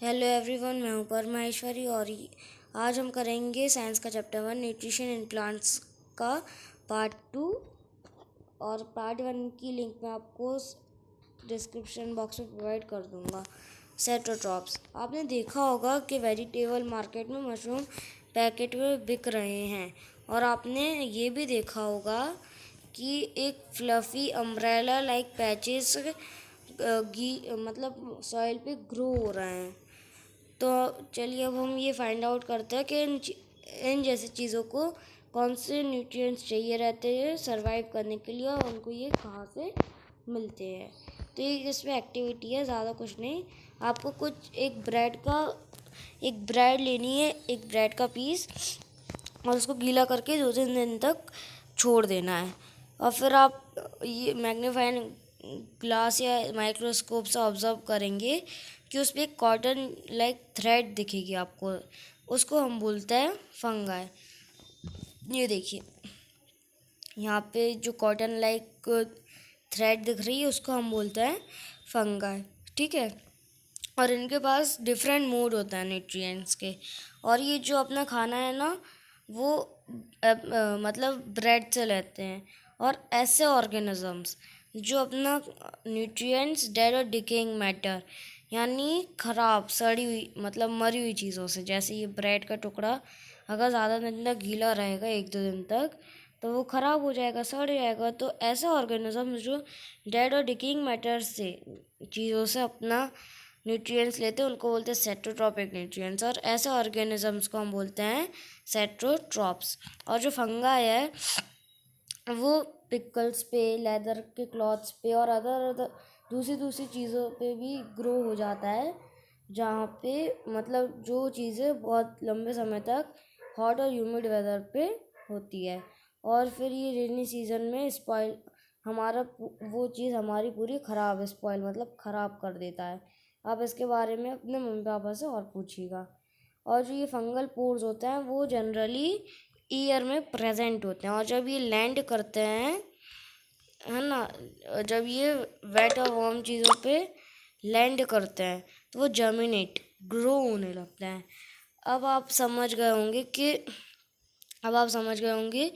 Hello everyone, मैं हूं परमाहेश्वरी और आज हम करेंगे साइंस का चैप्टर 1 न्यूट्रिशन इन प्लांट्स का पार्ट 2। और पार्ट 1 की लिंक मैं आपको डिस्क्रिप्शन बॉक्स में प्रोवाइड कर दूंगा। सेट्रोट्रॉप्स, आपने देखा होगा कि वेजिटेबल मार्केट में मशरूम पैकेट में बिक रहे हैं, और आपने ये भी देखा होगा कि एक फ्लफी अम्ब्रेला लाइक पैचेस मतलब सॉइल पे ग्रो हो रहे हैं। तो चलिए अब हम ये फाइंड आउट करते हैं कि इन जैसी चीज़ों को कौन से न्यूट्रिएंट्स चाहिए रहते हैं सर्वाइव करने के लिए, और उनको ये कहाँ से मिलते हैं। तो ये इसमें एक्टिविटी है, ज़्यादा कुछ नहीं। आपको कुछ एक ब्रेड लेनी है, एक ब्रेड का पीस, और उसको गीला करके 2-3 दिन तक छोड़ देना है। और फिर आप ये मैग्नीफाइंग ग्लास या माइक्रोस्कोप से ऑब्जर्व करेंगे कि उस पर एक कॉटन लाइक थ्रेड दिखेगी आपको। उसको हम बोलते हैं फंगाई। ये देखिए, यहाँ पे जो कॉटन लाइक थ्रेड दिख रही है उसको हम बोलते हैं फंगाई, ठीक है। और इनके पास डिफरेंट मोड होता है न्यूट्रिएंट्स के। और ये जो अपना खाना है ना, वो मतलब ब्रेड से लेते हैं। और ऐसे ऑर्गेनिजम्स जो अपना न्यूट्रिएंट्स डेड और डिकेइंग मैटर, यानी ख़राब सड़ी हुई मतलब मरी हुई चीज़ों से, जैसे ये ब्रेड का टुकड़ा अगर ज़्यादा दिन तक गीला रहेगा 1-2 दिन तक तो वो ख़राब हो जाएगा, सड़ जाएगा। तो ऐसे ऑर्गेनिज्म जो डेड और डिकेइंग मैटर से चीज़ों से अपना न्यूट्रिएंट्स लेते हैं उनको बोलते हैं सेट्रोट्रॉपिक न्यूट्रिएंट्स। और ऐसे ऑर्गेनिजम्स को हम बोलते हैं सेट्रोट्रॉप्स। और जो फंगाई है वो पिकल्स पे, लेदर के क्लॉथ्स पे और अदर दूसरी चीज़ों पे भी ग्रो हो जाता है, जहाँ पे मतलब जो चीज़ें बहुत लंबे समय तक हॉट और ह्यूमिड वेदर पे होती है। और फिर ये रेनी सीजन में स्पॉइल वो चीज़ हमारी पूरी स्पॉइल मतलब ख़राब कर देता है। आप इसके बारे में अपने मम्मी पापा से और पूछिएगा। और जो ये फंगल पोर्स होते हैं वो जनरली ईयर में प्रेजेंट होते हैं, और जब ये लैंड करते हैं, है ना, जब ये वेट और वार्म चीज़ों पे लैंड करते हैं तो वो जर्मिनेट ग्रो होने लगते हैं। अब आप समझ गए होंगे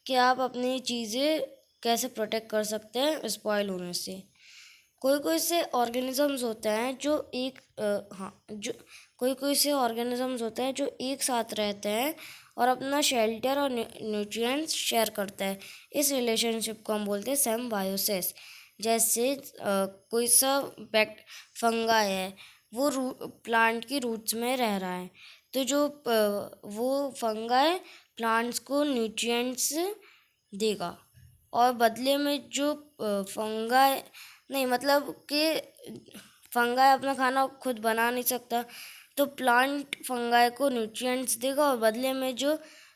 कि आप अपनी चीज़ें कैसे प्रोटेक्ट कर सकते हैं स्पॉइल होने से। कोई से ऑर्गेनिजम्स होते हैं जो कोई से ऑर्गेनिजम्स होते हैं जो एक साथ रहते हैं और अपना शेल्टर और न्यूट्रिएंट्स शेयर करते हैं। इस रिलेशनशिप को हम बोलते हैं सिम्बायोसिस। जैसे कोई सा फंगाई है, वो प्लांट की रूट्स में रह रहा है, तो जो वो फंगाई प्लांट्स को न्यूट्रिएंट्स देगा, और बदले में जो फंगाई नहीं मतलब कि फंगाई अपना खाना खुद बना नहीं सकता, तो प्लांट फंगाई को न्यूट्रिएंट्स देगा, और बदले में जो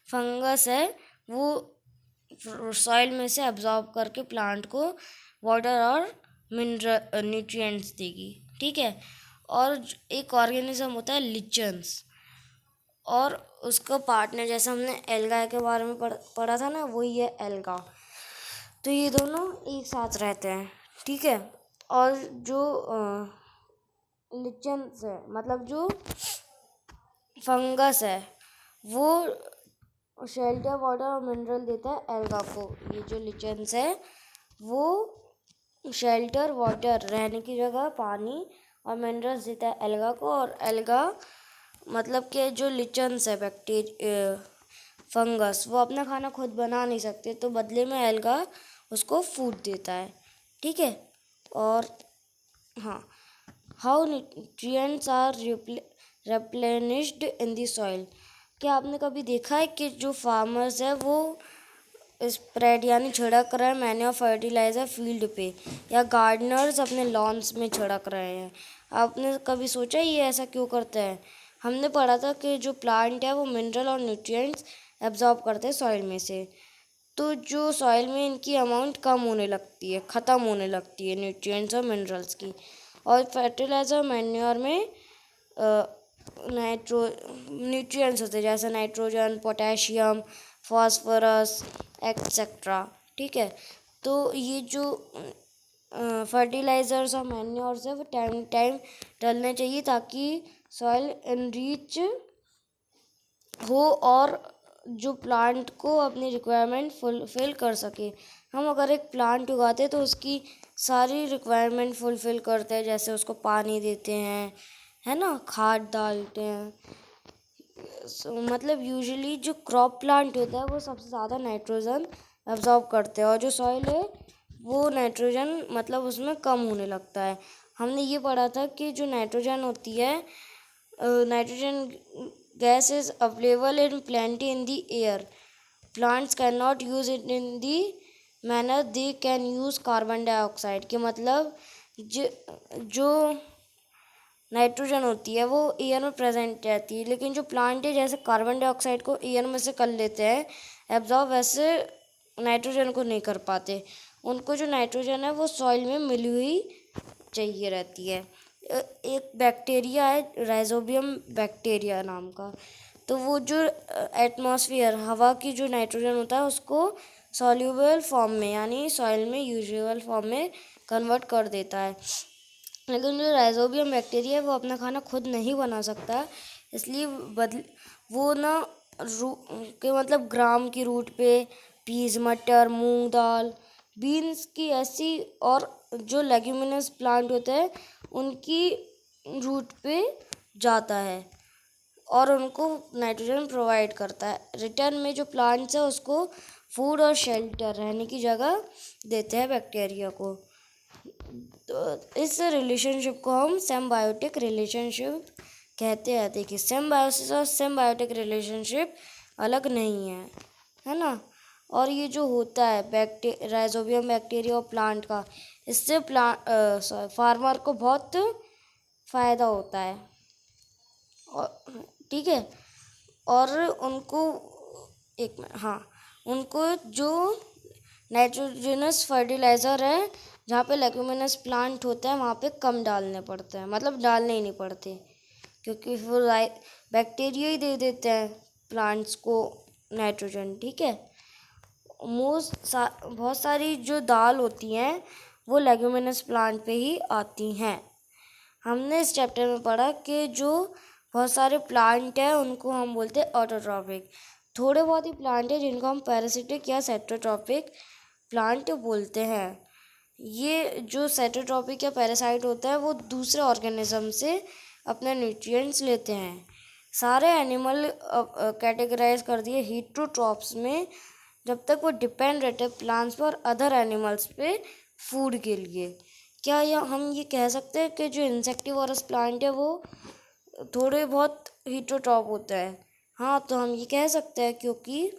फंगस है वो सॉइल में से एब्जॉर्ब करके प्लांट को वाटर और मिनरल न्यूट्रिएंट्स देगी, ठीक है। और एक ऑर्गेनिज्म होता है लिचन्स, और उसका पार्टनर, जैसे हमने एल्गा के बारे में पढ़ा था ना, वही है एल्गा। तो ये दोनों एक साथ रहते हैं, ठीक है। और जो लिचन्स है मतलब जो फंगस है, वो शेल्टर, वाटर और मिनरल देता है एल्गा को। ये जो लिचन्स है वो शेल्टर, वाटर रहने की जगह, पानी और मिनरल्स देता है एल्गा को। और एल्गा मतलब कि जो लिचन्स है फंगस, वो अपना खाना खुद बना नहीं सकते, तो बदले में एल्गा उसको फूड देता है, ठीक है। और हाँ, how nutrients are replenished in the soil. क्या आपने कभी देखा है कि जो फार्मर्स है वो स्प्रेड यानी छिड़क रहे हैं मैन्योर फर्टिलाइज़र फील्ड पे, या गार्डनर्स अपने लॉन्स में छिड़क रहे हैं। आपने कभी सोचा ये ऐसा क्यों करते हैं? हमने पढ़ा था कि जो प्लांट है वो मिनरल और न्यूट्रिएंट्स एब्जॉर्ब करते हैं सॉइल में से, तो जो सॉइल में इनकी अमाउंट कम होने लगती है, ख़त्म होने लगती है न्यूट्रिएंट्स और मिनरल्स की। और फर्टिलाइज़र मैन्योर में न्यूट्रिएंट्स होते हैं, जैसे नाइट्रोजन, पोटेशियम, फास्फोरस एक्सेट्रा, ठीक है। तो ये जो फर्टिलाइजर्स और मैन्योर्स है वो टाइम टाइम डालने चाहिए ताकि सॉइल एनरिच हो और जो प्लांट को अपनी रिक्वायरमेंट फुलफिल कर सके। हम अगर एक प्लांट उगाते हैं तो उसकी सारी रिक्वायरमेंट फुलफिल करते हैं, जैसे उसको पानी देते हैं, है ना, खाद डालते हैं। मतलब यूजुअली जो क्रॉप प्लांट होता है वो सबसे ज़्यादा नाइट्रोजन एब्जॉर्ब करते हैं और जो सॉइल है वो नाइट्रोजन मतलब उसमें कम होने लगता है। हमने ये पढ़ा था कि जो नाइट्रोजन होती है, nitrogen gas is available in plenty in the air. Plants cannot use it in the manner they can use carbon dioxide। के मतलब जो नाइट्रोजन होती है वो एयर में प्रेजेंट रहती है, लेकिन जो प्लांट है जैसे कार्बन डाइऑक्साइड को एयर में से कर लेते हैं एब्जॉर्ब, वैसे नाइट्रोजन को नहीं कर पाते। उनको जो नाइट्रोजन है वो सॉइल में मिली हुई चाहिए रहती है। एक बैक्टीरिया है राइजोबियम बैक्टीरिया नाम का, तो वो जो एटमॉस्फेयर हवा की जो नाइट्रोजन होता है उसको सॉल्यूबल फॉर्म में यानी सॉइल में यूजुअल फॉर्म में कन्वर्ट कर देता है। लेकिन जो राइजोबियम बैक्टीरिया है वो अपना खाना खुद नहीं बना सकता, इसलिए वो ना के मतलब ग्राम की रूट पे पीज, मटर, मूंग दाल, बीन्स की ऐसी और जो लेग्यूमिनस प्लांट होते हैं उनकी रूट पे जाता है और उनको नाइट्रोजन प्रोवाइड करता है। रिटर्न में जो प्लांट्स है उसको फूड और शेल्टर रहने की जगह देते हैं बैक्टीरिया को। तो इस रिलेशनशिप को हम सिम्बायोटिक रिलेशनशिप कहते हैं। देखिए, सिम्बायोसिस और सिम्बायोटिक रिलेशनशिप अलग नहीं है ना। और ये जो होता है राइजोबियम बैक्टीरिया और प्लांट का, इससे फार्मर को बहुत फ़ायदा होता है और ठीक है। और उनको उनको जो नाइट्रोजनस फर्टिलाइज़र है जहाँ पे लेग्यूमिनस प्लांट होता है वहाँ पे कम डालने पड़ते हैं, मतलब डालने ही नहीं पड़ते, क्योंकि वो बैक्टीरिया ही दे देते हैं प्लांट्स को नाइट्रोजन। ठीक है, बहुत सारी जो दाल होती हैं वो लेग्यूमिनस प्लांट पे ही आती हैं। हमने इस चैप्टर में पढ़ा कि जो बहुत सारे प्लांट हैं उनको हम बोलते हैं ऑटोट्रॉपिक। थोड़े बहुत ही प्लांट हैं जिनको हम पैरासिटिक या सेट्रोट्रॉपिक प्लांट बोलते हैं। ये जो सेट्रोट्रॉपिक या पैरासाइट होता है वो दूसरे ऑर्गेनिज्म से अपने न्यूट्रिएंट्स लेते हैं। सारे एनिमल कैटेगराइज कर दिए हीटरोट्रॉप्स में, जब तक वो डिपेंड रहते प्लांट्स पर अदर एनिमल्स पे फूड के लिए। क्या हम ये कह सकते हैं कि जो इंसेक्टिवोरस प्लांट है वो थोड़े बहुत हीटरोट्रॉप होता है? हाँ, तो हम ये कह सकते हैं, क्योंकि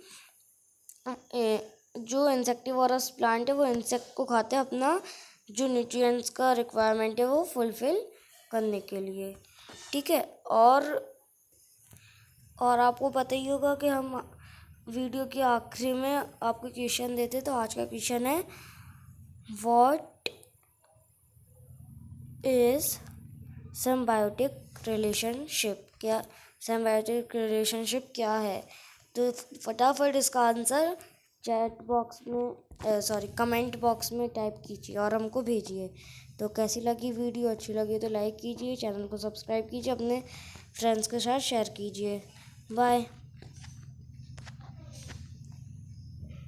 जो इंसेक्टिवोरस प्लांट है वो इंसेक्ट को खाते हैं अपना जो न्यूट्रिएंट्स का रिक्वायरमेंट है वो फुलफिल करने के लिए। ठीक है, और आपको पता ही होगा कि हम वीडियो के आखिरी में आपको क्वेश्चन देते, तो आज का क्वेश्चन है व्हाट इज सिम्बायोटिक रिलेशनशिप। क्या सिम्बायोटिक रिलेशनशिप क्या है? तो फटाफट इसका आंसर चैट बॉक्स में कमेंट बॉक्स में टाइप कीजिए और हमको भेजिए। तो कैसी लगी वीडियो? अच्छी लगी तो लाइक कीजिए, चैनल को सब्सक्राइब कीजिए, अपने फ्रेंड्स के साथ शेयर कीजिए। बाय।